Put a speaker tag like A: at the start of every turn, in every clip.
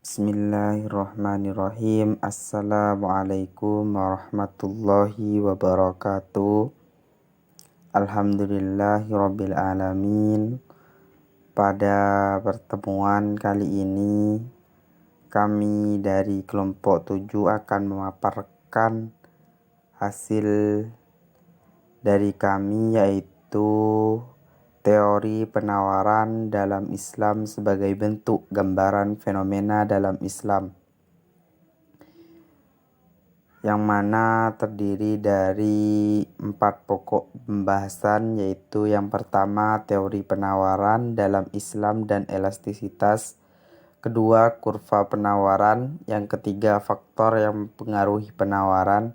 A: Bismillahirrahmanirrahim. Assalamualaikum warahmatullahi wabarakatuh. Alhamdulillahirabbil alamin. Pada pertemuan kali ini, kami dari kelompok 7 akan memaparkan hasil dari kami, yaitu teori penawaran dalam Islam sebagai bentuk gambaran fenomena dalam Islam, yang mana terdiri dari 4 pokok pembahasan, yaitu yang pertama teori penawaran dalam Islam dan elastisitas, kedua kurva penawaran, yang ketiga faktor yang mempengaruhi penawaran,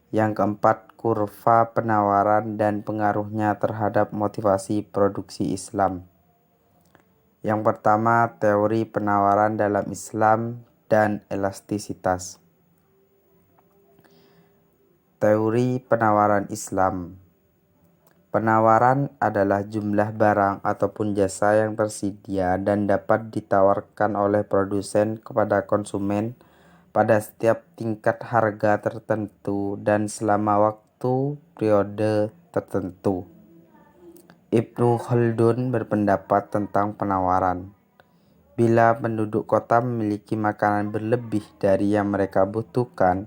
A: yang keempat kurva penawaran dan pengaruhnya terhadap motivasi produksi Islam. Yang pertama, teori penawaran dalam Islam dan elastisitas. Teori penawaran Islam. Penawaran adalah jumlah barang ataupun jasa yang tersedia dan dapat ditawarkan oleh produsen kepada konsumen pada setiap tingkat harga tertentu dan selama waktu periode tertentu. Ibnu Khaldun berpendapat tentang penawaran. Bila penduduk kota memiliki makanan berlebih dari yang mereka butuhkan,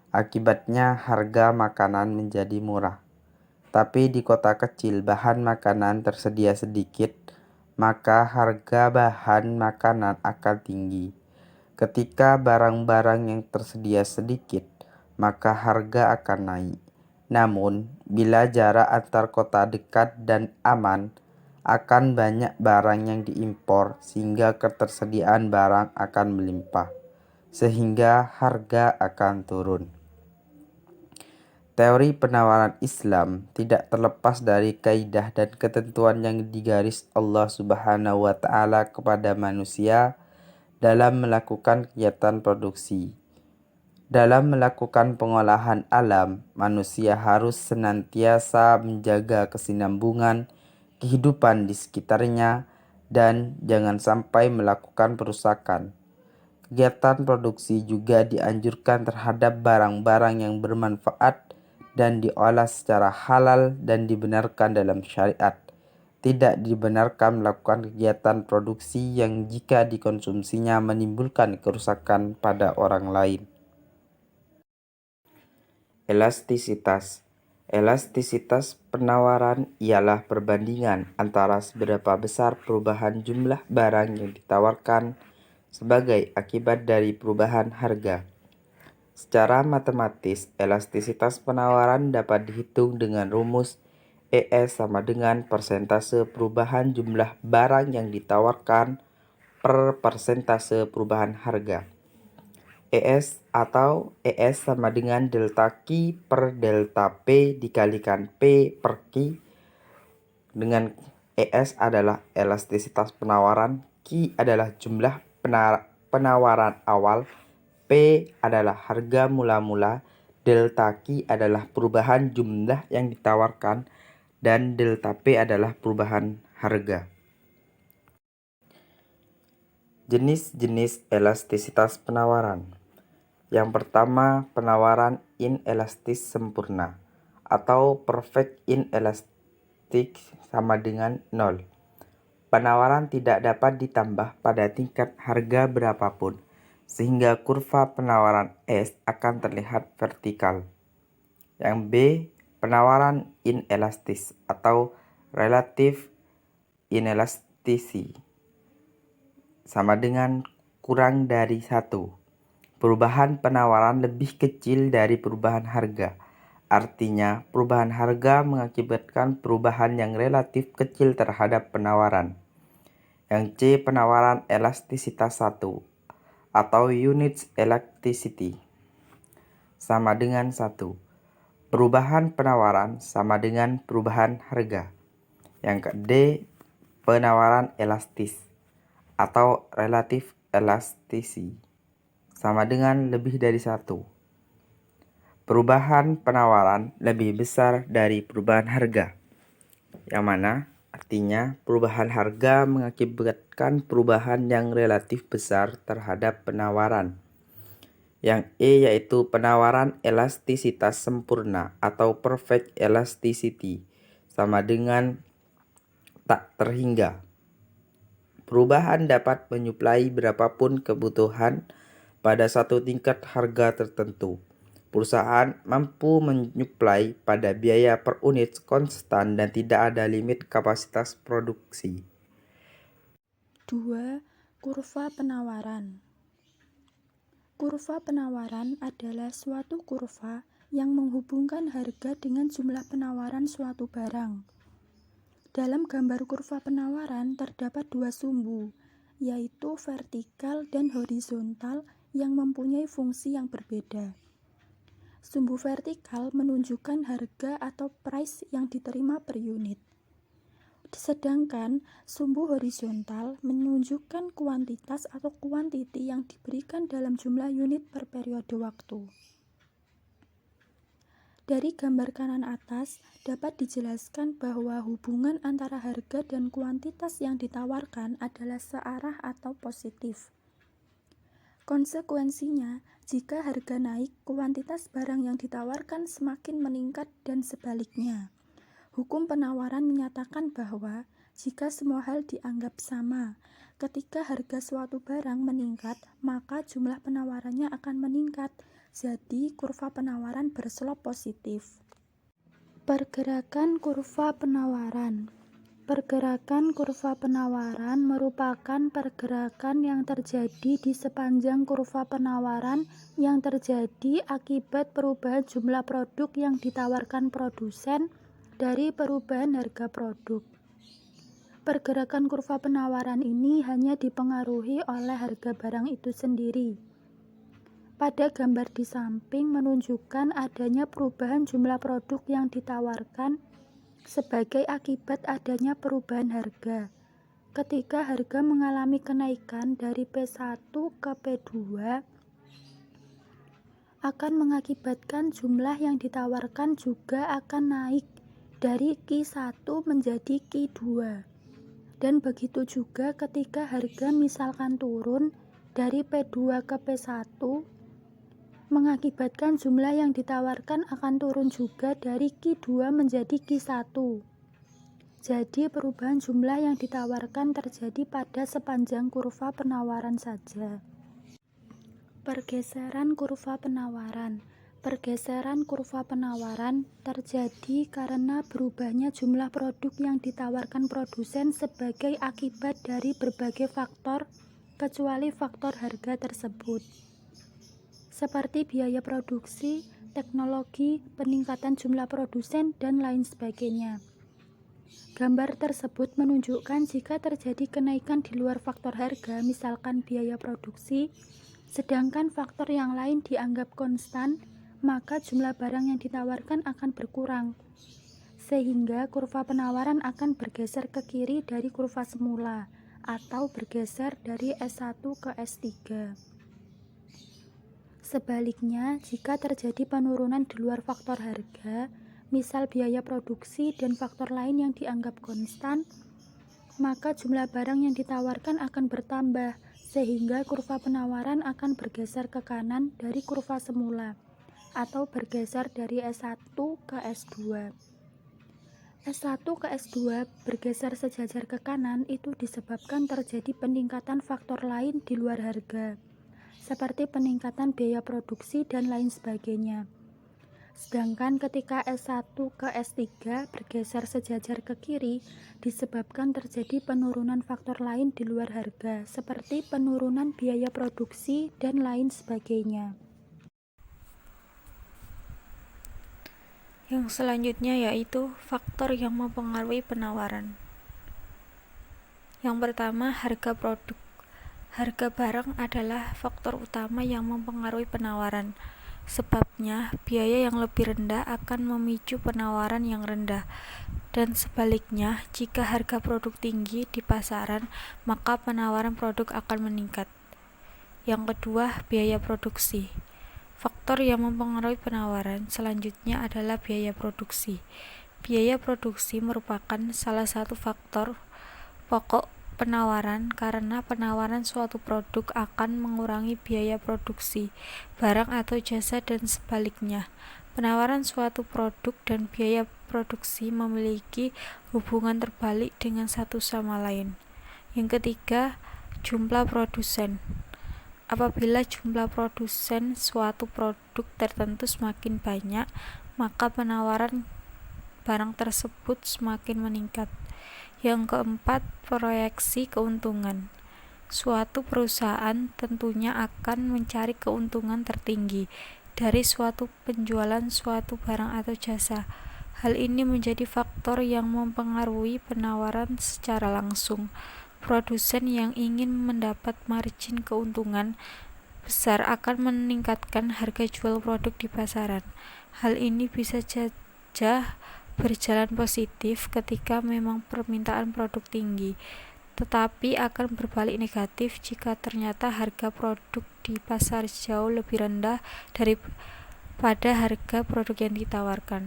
A: akibatnya harga makanan menjadi murah. Tapi di kota kecil bahan makanan tersedia sedikit, maka harga bahan makanan akan tinggi. Ketika barang-barang yang tersedia sedikit, maka harga akan naik. Namun, bila jarak antar kota dekat dan aman, akan banyak barang yang diimpor sehingga ketersediaan barang akan melimpah, sehingga harga akan turun. Teori penawaran Islam tidak terlepas dari kaidah dan ketentuan yang digaris Allah Subhanahu wa Ta'ala kepada manusia dalam melakukan kegiatan produksi. Dalam melakukan pengolahan alam, manusia harus senantiasa menjaga kesinambungan kehidupan di sekitarnya dan jangan sampai melakukan perusakan. Kegiatan produksi juga dianjurkan terhadap barang-barang yang bermanfaat dan diolah secara halal dan dibenarkan dalam syariat. Tidak dibenarkan melakukan kegiatan produksi yang jika dikonsumsinya menimbulkan kerusakan pada orang lain. Elastisitas. Elastisitas penawaran ialah perbandingan antara seberapa besar perubahan jumlah barang yang ditawarkan sebagai akibat dari perubahan harga. Secara matematis, elastisitas penawaran dapat dihitung dengan rumus ES sama dengan persentase perubahan jumlah barang yang ditawarkan per persentase perubahan harga. ES atau ES sama dengan delta Q per delta P dikalikan P per Q, dengan ES adalah elastisitas penawaran, Q adalah jumlah penawaran awal, P adalah harga mula-mula, delta Q adalah perubahan jumlah yang ditawarkan, dan delta P adalah perubahan harga. Jenis-jenis elastisitas penawaran. Yang pertama, penawaran inelastis sempurna atau perfect inelastic sama dengan 0. Penawaran tidak dapat ditambah pada tingkat harga berapapun, sehingga kurva penawaran S akan terlihat vertikal. Yang B, penawaran inelastis atau relative inelasticity sama dengan kurang dari 1. Perubahan penawaran lebih kecil dari perubahan harga. Artinya, perubahan harga mengakibatkan perubahan yang relatif kecil terhadap penawaran. Yang C, penawaran elastisitas 1 atau units elasticity sama dengan 1. Perubahan penawaran sama dengan perubahan harga. Yang D, penawaran elastis atau relative elasticity sama dengan lebih dari 1. Perubahan penawaran lebih besar dari perubahan harga. Yang mana Artinya, perubahan harga mengakibatkan perubahan yang relatif besar terhadap penawaran. Yang E yaitu penawaran elastisitas sempurna atau perfect elasticity, sama dengan tak terhingga. Perubahan dapat menyuplai berapapun kebutuhan pada satu tingkat harga tertentu. Perusahaan mampu menyuplai pada biaya per unit konstan dan tidak ada limit kapasitas produksi.
B: 2. Kurva penawaran. Kurva penawaran adalah suatu kurva yang menghubungkan harga dengan jumlah penawaran suatu barang. Dalam gambar kurva penawaran terdapat dua sumbu, yaitu vertikal dan horizontal yang mempunyai fungsi yang berbeda. Sumbu vertikal menunjukkan harga atau price yang diterima per unit. Sedangkan sumbu horizontal menunjukkan kuantitas atau quantity yang diberikan dalam jumlah unit per periode waktu. Dari gambar kanan atas dapat dijelaskan bahwa hubungan antara harga dan kuantitas yang ditawarkan adalah searah atau positif. Konsekuensinya, jika harga naik, kuantitas barang yang ditawarkan semakin meningkat dan sebaliknya. Hukum penawaran menyatakan bahwa jika semua hal dianggap sama, ketika harga suatu barang meningkat, maka jumlah penawarannya akan meningkat. Jadi, kurva penawaran berselop positif. Pergerakan kurva penawaran. Pergerakan kurva penawaran merupakan pergerakan yang terjadi di sepanjang kurva penawaran yang terjadi akibat perubahan jumlah produk yang ditawarkan produsen dari perubahan harga produk. Pergerakan kurva penawaran ini hanya dipengaruhi oleh harga barang itu sendiri. Pada gambar di samping menunjukkan adanya perubahan jumlah produk yang ditawarkan sebagai akibat adanya perubahan harga. Ketika harga mengalami kenaikan dari P1 ke P2, akan mengakibatkan jumlah yang ditawarkan juga akan naik dari Q1 menjadi Q2. Dan begitu juga ketika harga misalkan turun dari P2 ke P1, mengakibatkan jumlah yang ditawarkan akan turun juga dari Q2 menjadi Q1. Jadi perubahan jumlah yang ditawarkan terjadi pada sepanjang kurva penawaran saja. Pergeseran kurva penawaran. Pergeseran kurva penawaran terjadi karena berubahnya jumlah produk yang ditawarkan produsen sebagai akibat dari berbagai faktor, kecuali faktor harga tersebut, seperti biaya produksi, teknologi, peningkatan jumlah produsen, dan lain sebagainya. Gambar tersebut menunjukkan jika terjadi kenaikan di luar faktor harga, misalkan biaya produksi, sedangkan faktor yang lain dianggap konstan, maka jumlah barang yang ditawarkan akan berkurang, sehingga kurva penawaran akan bergeser ke kiri dari kurva semula, atau bergeser dari S1 ke S3. Sebaliknya, jika terjadi penurunan di luar faktor harga, misal biaya produksi dan faktor lain yang dianggap konstan, maka jumlah barang yang ditawarkan akan bertambah, sehingga kurva penawaran akan bergeser ke kanan dari kurva semula, atau bergeser dari S1 ke S2. S1 ke S2 bergeser sejajar ke kanan itu disebabkan terjadi peningkatan faktor lain di luar harga, seperti peningkatan biaya produksi dan lain sebagainya. Sedangkan ketika S1 ke S3 bergeser sejajar ke kiri, disebabkan terjadi penurunan faktor lain di luar harga, seperti penurunan biaya produksi dan lain sebagainya.
C: Yang selanjutnya yaitu faktor yang mempengaruhi penawaran. Yang pertama, harga produk. Harga barang adalah faktor utama yang mempengaruhi penawaran. Sebabnya, biaya yang lebih rendah akan memicu penawaran yang rendah. Dan sebaliknya, jika harga produk tinggi di pasaran, maka penawaran produk akan meningkat. Yang kedua, biaya produksi. Faktor yang mempengaruhi penawaran selanjutnya adalah biaya produksi. Biaya produksi merupakan salah satu faktor pokok penawaran karena penawaran suatu produk akan mengurangi biaya produksi barang atau jasa dan sebaliknya. Penawaran suatu produk dan biaya produksi memiliki hubungan terbalik dengan satu sama lain. Yang ketiga, jumlah produsen. Apabila jumlah produsen suatu produk tertentu semakin banyak, maka penawaran barang tersebut semakin meningkat. Yang keempat, proyeksi keuntungan. Suatu perusahaan tentunya akan mencari keuntungan tertinggi dari suatu penjualan suatu barang atau jasa. Hal ini menjadi faktor yang mempengaruhi penawaran secara langsung. Produsen yang ingin mendapat margin keuntungan besar akan meningkatkan harga jual produk di pasaran. Hal ini bisa saja berjalan positif ketika memang permintaan produk tinggi, tetapi akan berbalik negatif jika ternyata harga produk di pasar jauh lebih rendah daripada harga produk yang ditawarkan.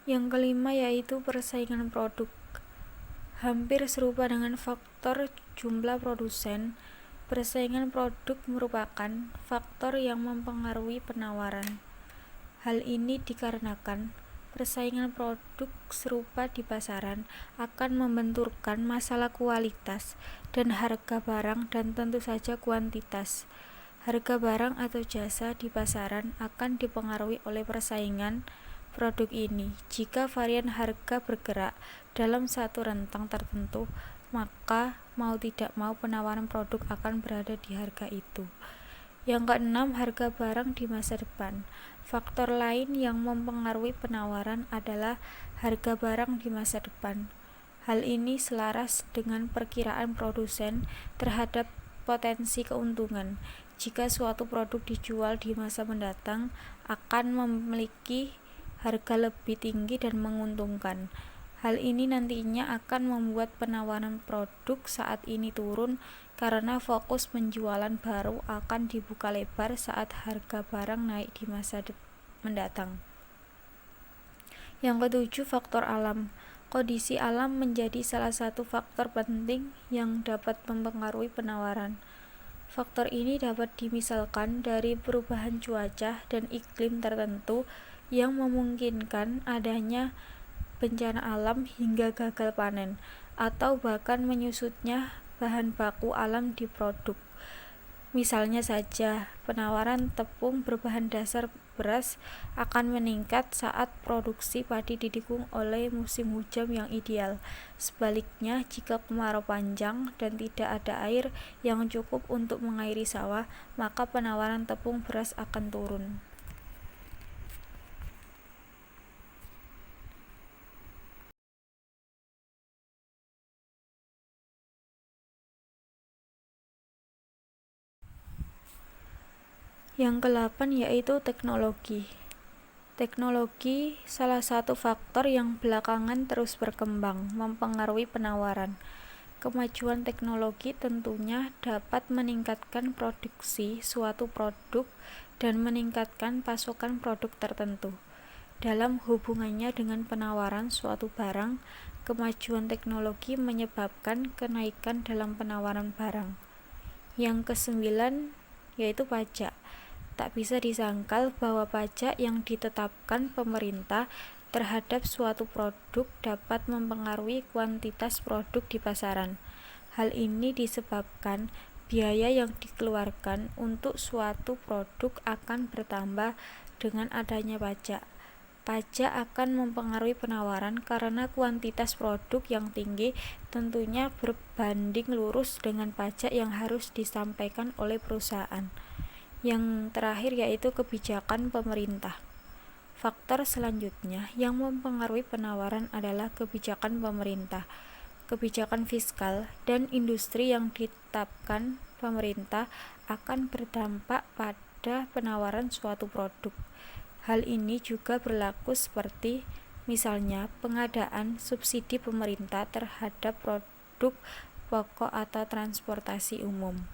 C: Yang kelima yaitu persaingan produk. Hampir serupa dengan faktor jumlah produsen, persaingan produk merupakan faktor yang mempengaruhi penawaran. Hal ini dikarenakan persaingan produk serupa di pasaran akan membenturkan masalah kualitas dan harga barang dan tentu saja kuantitas. Harga barang atau jasa di pasaran akan dipengaruhi oleh persaingan produk ini. Jika varian harga bergerak dalam satu rentang tertentu, maka mau tidak mau penawaran produk akan berada di harga itu. Yang keenam, harga barang di masa depan. Faktor lain yang mempengaruhi penawaran adalah harga barang di masa depan. Hal ini selaras dengan perkiraan produsen terhadap potensi keuntungan. Jika suatu produk dijual di masa mendatang, akan memiliki harga lebih tinggi dan menguntungkan. Hal ini nantinya akan membuat penawaran produk saat ini turun karena fokus penjualan baru akan dibuka lebar saat harga barang naik di masa mendatang. Yang ketujuh, faktor alam. Kondisi alam menjadi salah satu faktor penting yang dapat mempengaruhi penawaran. Faktor ini dapat dimisalkan dari perubahan cuaca dan iklim tertentu yang memungkinkan adanya bencana alam hingga gagal panen, atau bahkan menyusutnya bahan baku alam di produk. Misalnya saja, penawaran tepung berbahan dasar beras akan meningkat saat produksi padi didukung oleh musim hujan yang ideal. Sebaliknya, jika kemarau panjang dan tidak ada air yang cukup untuk mengairi sawah, maka penawaran tepung beras akan turun. Yang ke-8 yaitu teknologi. Teknologi salah satu faktor yang belakangan terus berkembang, mempengaruhi penawaran. Kemajuan teknologi tentunya dapat meningkatkan produksi suatu produk dan meningkatkan pasokan produk tertentu. Dalam hubungannya dengan penawaran suatu barang, kemajuan teknologi menyebabkan kenaikan dalam penawaran barang. Yang ke-9 yaitu pajak. Tak bisa disangkal bahwa pajak yang ditetapkan pemerintah terhadap suatu produk dapat mempengaruhi kuantitas produk di pasaran. Hal ini disebabkan biaya yang dikeluarkan untuk suatu produk akan bertambah dengan adanya pajak. Pajak akan mempengaruhi penawaran karena kuantitas produk yang tinggi tentunya berbanding lurus dengan pajak yang harus disampaikan oleh perusahaan. Yang terakhir yaitu kebijakan pemerintah. Faktor selanjutnya yang mempengaruhi penawaran adalah kebijakan pemerintah. Kebijakan fiskal dan industri yang ditetapkan pemerintah akan berdampak pada penawaran suatu produk. Hal ini juga berlaku seperti misalnya pengadaan subsidi pemerintah terhadap produk pokok atau transportasi umum.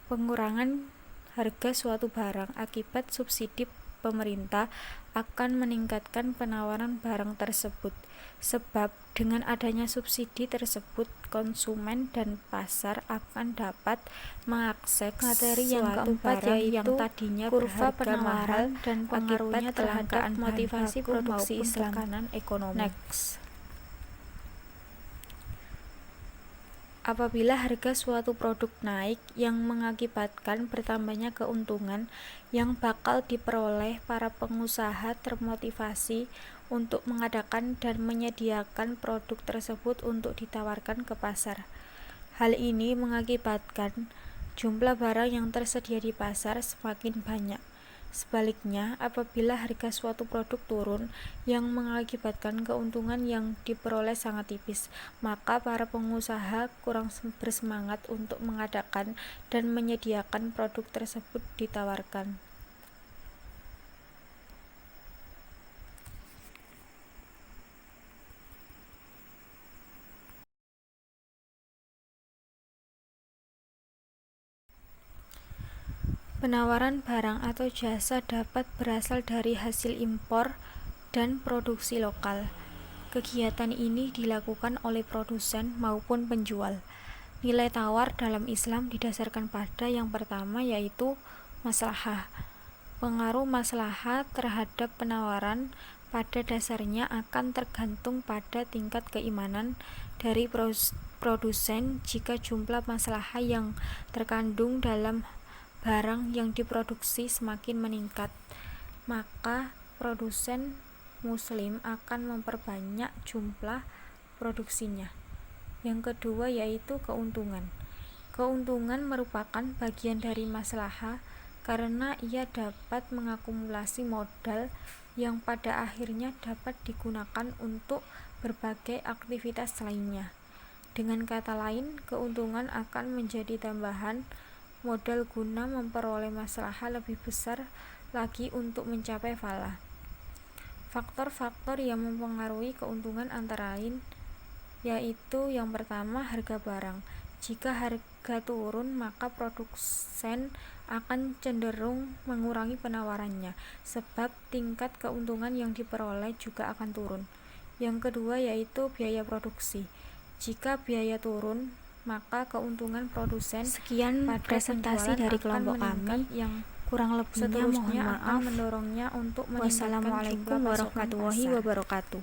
C: Pengurangan harga suatu barang akibat subsidi pemerintah akan meningkatkan penawaran barang tersebut, sebab dengan adanya subsidi tersebut konsumen dan pasar akan dapat mengakses
D: Materi yang
C: suatu
D: keempat
C: barang yang
D: yaitu
C: tadinya
D: kurva
C: berharga
D: penawaran
C: mahal
D: dan pengaruhnya
C: akibat
D: terhadap
C: kelangkaan
D: motivasi
C: bahan baku
D: produksi
C: maupun
D: Islam.
C: tekanan ekonomi.
D: Next.
C: Apabila harga suatu produk naik yang mengakibatkan bertambahnya keuntungan yang bakal diperoleh, para pengusaha termotivasi untuk mengadakan dan menyediakan produk tersebut untuk ditawarkan ke pasar. Hal ini mengakibatkan jumlah barang yang tersedia di pasar semakin banyak. Sebaliknya, apabila harga suatu produk turun yang mengakibatkan keuntungan yang diperoleh sangat tipis, maka para pengusaha kurang bersemangat untuk mengadakan dan menyediakan produk tersebut ditawarkan. Penawaran barang atau jasa dapat berasal dari hasil impor dan produksi lokal. Kegiatan ini dilakukan oleh produsen maupun penjual. Nilai tawar dalam Islam didasarkan pada yang pertama, yaitu maslahah. Pengaruh maslahah terhadap penawaran pada dasarnya akan tergantung pada tingkat keimanan dari produsen. Jika jumlah maslahah yang terkandung dalam barang yang diproduksi semakin meningkat, maka produsen muslim akan memperbanyak jumlah produksinya. Yang kedua yaitu keuntungan. Keuntungan merupakan bagian dari maslahah karena ia dapat mengakumulasi modal yang pada akhirnya dapat digunakan untuk berbagai aktivitas lainnya. Dengan kata lain, keuntungan akan menjadi tambahan modal guna memperoleh maslahah lebih besar lagi untuk mencapai falah. Faktor-faktor yang mempengaruhi keuntungan antara lain yaitu yang pertama, harga barang. Jika harga turun, maka produsen akan cenderung mengurangi penawarannya, sebab tingkat keuntungan yang diperoleh juga akan turun. Yang kedua yaitu biaya produksi. Jika biaya turun, maka keuntungan produsen
D: Sekian
C: pada
D: presentasi dari kelompok kami.
C: yang
D: Kurang lebihnya mohon
C: seterusnya
D: maaf.
C: akan mendorongnya untuk meningkatkan
D: Wassalamualaikum
C: jumlah pasokan
D: warahmatullahi
C: pasar.
D: wabarakatuh.